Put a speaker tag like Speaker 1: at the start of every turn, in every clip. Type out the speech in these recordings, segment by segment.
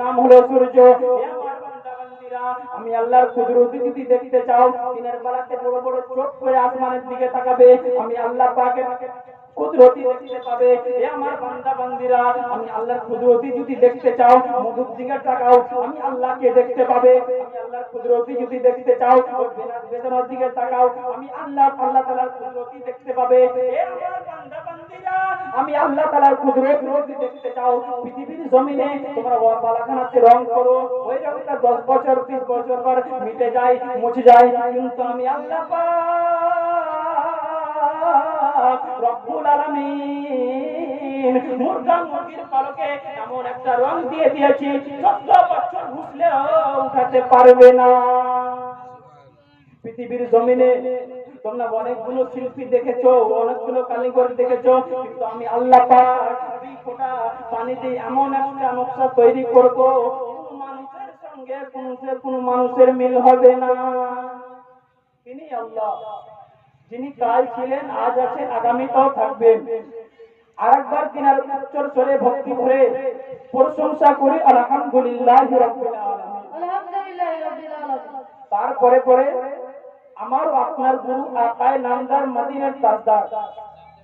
Speaker 1: নাম হলো সূর্য। আমি আল্লাহর কুদরতি যদি দেখতে চাও, দিনের বেলাতে বড় বড় চোখ করে আসমানের দিকে তাকাবে, আমি আল্লাহ পাকের কুদরতি দেখতে পাবে। এ আমার বান্দা বান্দিরা, আমি আল্লাহর কুদরতি যদি দেখতে চাও, মধুর দিকে তাকাও, আমি আল্লাহকে দেখতে পাবে। আমি আল্লাহর কুদরতি যদি দেখতে চাও, বেদনার দিকে তাকাও, আমি আল্লাহ তাআলার কুদরতি দেখতে পাবে। এ আমার বান্দা বান্দিরা, আমি আল্লাহ তাআলার কুদরতি যদি দেখতে চাও, পৃথিবীর জমিনে তোমরা বালাখানাতে রং করো, ওই রংটা 10 বছর 20 বছর পর মিটে যায়, মুছে যায়, কিন্তু আমি আল্লাহ পাক রব্বুল আলামিন মুর্গা মুরগির পালকে এমন একটা রং দিয়ে দিয়েছি, 14 বছর ঘুষলেও উঠাতে পারবে না। পৃথিবীর জমিনে তোমরা অনেকগুলো শিল্পী দেখেছো, অনেকগুলো কারিগর দেখেছো, কিন্তু আমি আল্লাহ পাক 2 ফোঁটা পানিতে এমন একটা নকশা তৈরি করব, কোন মানুষের সঙ্গে কোন মানুষের মিল হবে না। তিনি আল্লাহ, যিনি কাল ছিলেন, আজ আছেন, আগামীতেও থাকবেন। আরেকবার তিনার উচ্চর স্বরে ভক্তি ভরে প্রশংসা করি আলহামদুলিল্লাহি রাব্বিল আলামিন।
Speaker 2: আলহামদুলিল্লাহি রাব্বিল আলামিন।
Speaker 1: তারপরে পরে আমার আপনার গুরু আকায়ে নামদার মদিনার তাজদার,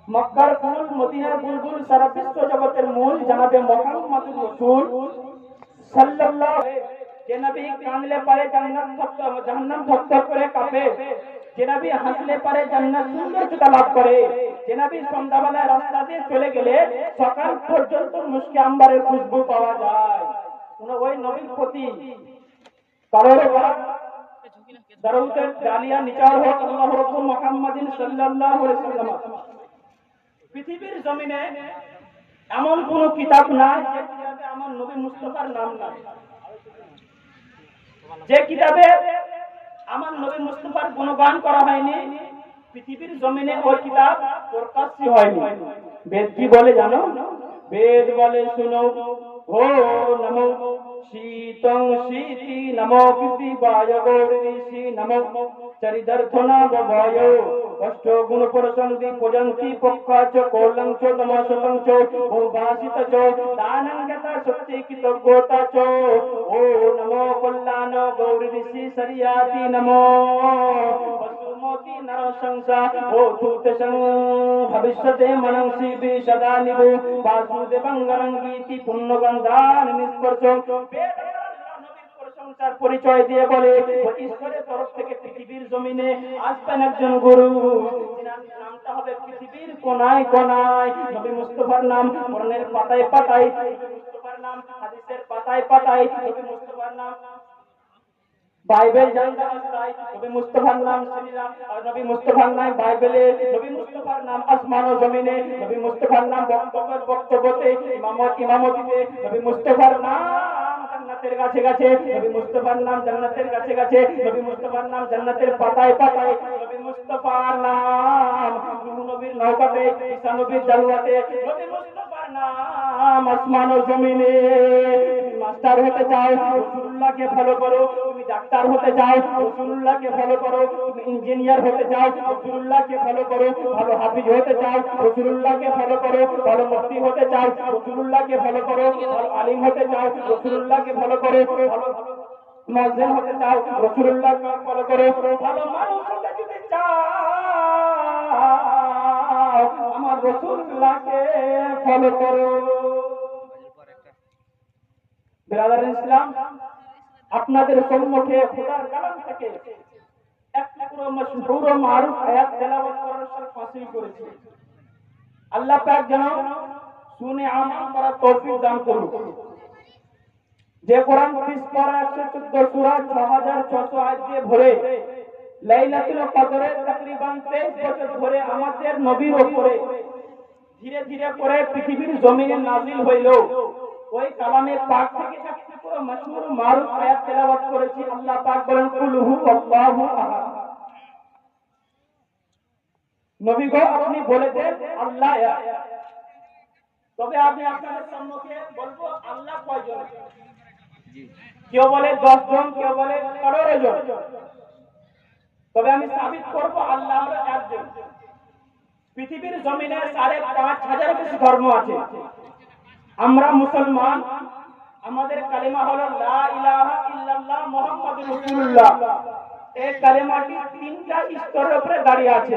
Speaker 1: মক্কার ফুল, মদিনার বুলবুল, সারা বিশ্ব জগতের মূল জনাবে মুহাম্মদুর রাসূল সাল্লাল্লাহু আলাইহি, যে নবী কানলে পারে জাহান্নাম থরথর করে কাঁপে, যে নবী হাসলে পারে জান্নাত সৌন্দর্যতা লাভ করে, যে নবী সন্ধ্যাবেলায় রাস্তা দিয়ে চলে গেলে সকাল পর্যন্ত মুশকে আম্বারের খুশবু পাওয়া যায়। ওই নবীর প্রতি কারোর দরুদের ডালিয়া নিচার হোক আল্লাহ রাব্বুল মুহাম্মাদিন সাল্লাল্লাহু আলাইহি ওয়াসাল্লাম। পৃথিবীর জমিনে এমন কোন কিতাব নাই যে কিতাবে আমার নবী মুস্তাফার নাম নাই, যে কিতাবে আমার নবী মুস্তাফার গুণগান করা হয়নি, পৃথিবীর জমিনে ওই কিতাব প্রকাশই হয়নি। বেদ কি বলে জানো? বেদ বলে শুনো, ও নমো শীতং শীতি নমো কৃতিবায় গৌরীষি নমো চরিদর্থনা ভয় অষ্ট গুণ প্রসন্দি পজন্তি পক্ষাচ কোলং চ তমসং চ উভাসিত চ দানং গতা শক্তি কৃতজ্ঞতা চ ও নমো কল্যাণ গৌরীষি সরিয়াতি নমো বসুমতি নরসংসা ও ধূতসং ভবিষ্যতে মনংসি বিশদা নিভু বাসুদেবং গরঙ্গীতি পুণ্যগন্ধান নিষ্পর্শ। প্রশংসার পরিচয় দিয়ে বলে ঈশ্বরের তরফ থেকে পৃথিবীর জমিনে আসবেন একজন গুরু, নামটা হবে পৃথিবীর কোনায় কোনায়। নবী মুস্তাফার নাম কোরআনের পাতায় পাতায়, নবী মুস্তাফার নাম হাদিসের পাতায় পাতায়, নবী মুস্তাফার নাম বাইবেল জানতে রাস্তায়, নবী মুস্তাফার নাম সিরিয়া, নবী মুস্তাফার নাম বাইবেলে, নবী মুস্তাফার নাম আসমান ও জমিনে, নবী মুস্তাফার নাম বক্তব্যতে, ইমামতিতে, নবী মুস্তাফার নাম জান্নাতের কাছে কাছে, নবী মুস্তাফার নাম জান্নাতের কাছে কাছে, নবী মুস্তাফার নাম জান্নাতের পাতায় পাতায়, নবী মুস্তাফার নাম নবীর নৌকাতে, ঈসা নবীর জালওয়াতে, নবী মুস্তাফার নাম আসমান ও জমিনে। মাস্টার হতে চাও, রাসূলুল্লাহকে ফলো করো। তুমি ডাক্তার হতে চাও, রাসূলুল্লাহকে ফলো করো। তুমি ইঞ্জিনিয়ার হতে চাও, রাসূলুল্লাহকে ফলো করো। ভালো হাফিজ হতে চাও, রাসূলুল্লাহকে ফলো করো। ভালো মুফতি হতে চাও, রাসূলুল্লাহকে ফলো করো। ভালো আলিম হতে চাও, রাসূলুল্লাহকে ফলো করো। ভালো মুয়াজ্জিন হতে চাও, রাসূলুল্লাহকে ফলো করো। ভালো মানুষ হতে যদি চাও, আমার রাসূলুল্লাহকে ফলো করো। ব্রাদার ইসলাম, আপনাদের সম্মুখে খোদার কালাম থেকে একটা পুরো মশহুর ও মারুফ আয়াত তেলাওয়াত করার শরফ হাসিল করেছি। আল্লাহ পাক যেন শুনে আমল করার তৌফিক দান করুন। যে কোরআন 30 পারা 114 সূরা 6600 আয়াত দিয়ে ভরে লাইলাতুল কদরের তাকরিবান 23 বছর ধরে আমাদের নবীর উপরে ধীরে ধীরে করে পৃথিবীর জমিনে নাজিল হইল, ওই কালামে পাক থেকে একটা পুরো মশহুর মারুফ আয়াত তেলাওয়াত করেছি। আল্লাহ পাক বলেন, কুল হু আল্লাহু আহাদ। নবী গো, আপনি বলে দেন আল্লাহ এক। তবে আমি আপনাদের সম্মুখে বলবো আল্লাহ কয়জন? কেউ বলে 10 জন, কেউ বলে 15 জন। তবে আমি সাবিত করব আল্লাহ হলো একজন। পৃথিবীর জমিনে 5,500 বেশি ধর্ম আছে। আমরা মুসলমান, আমাদের কালেমা হলো লা ইলাহা ইল্লাল্লাহ মুহাম্মাদুর রাসূলুল্লাহ। এই কালেমাটি তিনটা স্তরের উপরে দাঁড়িয়ে আছে।